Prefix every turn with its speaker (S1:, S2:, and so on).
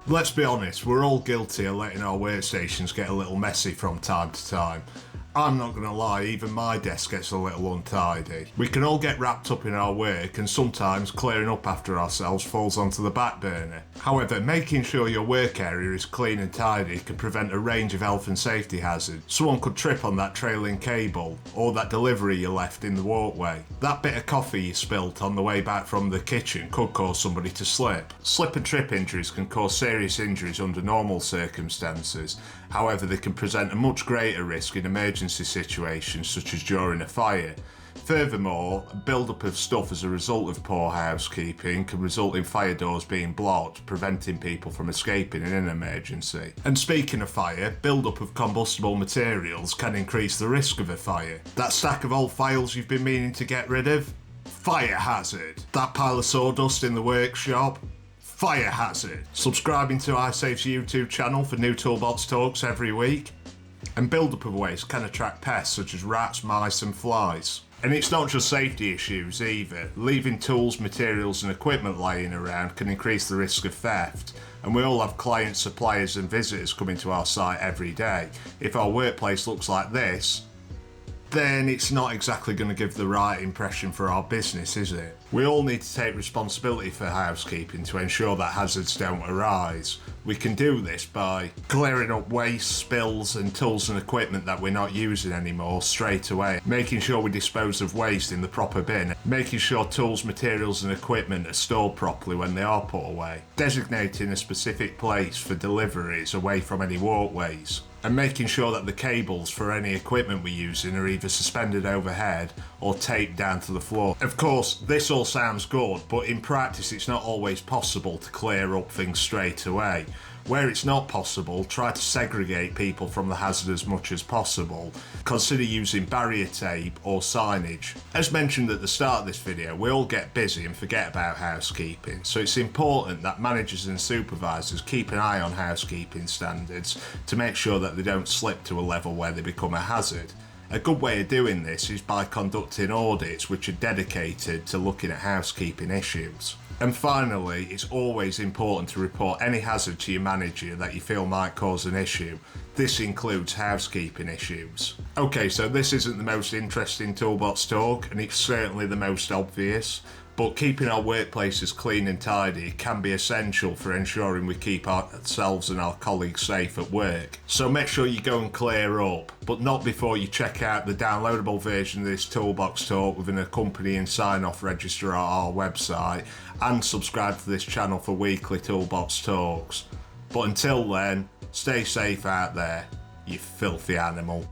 S1: Let's be honest, we're all guilty of letting our workstations get a little messy from time to time. I'm not going to lie, even my desk gets a little untidy. We can all get wrapped up in our work, and sometimes clearing up after ourselves falls onto the back burner. However, making sure your work area is clean and tidy can prevent a range of health and safety hazards. Someone could trip on that trailing cable, or that delivery you left in the walkway. That bit of coffee you spilt on the way back from the kitchen could cause somebody to slip. Slip and trip injuries can cause serious injuries under normal circumstances. However, they can present a much greater risk in emergency situations such as during a fire. Furthermore, a build-up of stuff as a result of poor housekeeping can result in fire doors being blocked, preventing people from escaping in an emergency. And speaking of fire, build-up of combustible materials can increase the risk of a fire. That stack of old files you've been meaning to get rid of? Fire hazard. That pile of sawdust in the workshop? Fire hazard. Subscribing to iSafe's YouTube channel for new Toolbox talks every week. And build-up of waste can attract pests such as rats, mice and flies. And it's not just safety issues either. Leaving tools, materials and equipment lying around can increase the risk of theft. And we all have clients, suppliers and visitors coming to our site every day. If our workplace looks like this, then it's not exactly going to give the right impression for our business, is it? We all need to take responsibility for housekeeping to ensure that hazards don't arise. We can do this by clearing up waste, spills and tools and equipment that we're not using anymore straight away, making sure we dispose of waste in the proper bin, making sure tools, materials and equipment are stored properly when they are put away, designating a specific place for deliveries away from any walkways, and making sure that the cables for any equipment we're using are either suspended overhead or taped down to the floor. Of course, this all sounds good, but in practice it's not always possible to clear up things straight away. Where it's not possible, try to segregate people from the hazard as much as possible. Consider using barrier tape or signage. As mentioned at the start of this video, we all get busy and forget about housekeeping, so it's important that managers and supervisors keep an eye on housekeeping standards to make sure that they don't slip to a level where they become a hazard. A good way of doing this is by conducting audits which are dedicated to looking at housekeeping issues. And finally, it's always important to report any hazard to your manager that you feel might cause an issue. This includes housekeeping issues. Okay, so this isn't the most interesting Toolbox talk, and it's certainly the most obvious, but keeping our workplaces clean and tidy can be essential for ensuring we keep ourselves and our colleagues safe at work. So make sure you go and clear up, but not before you check out the downloadable version of this Toolbox talk with an accompanying sign-off register at our website, and subscribe to this channel for weekly Toolbox talks. But until then, stay safe out there, you filthy animal.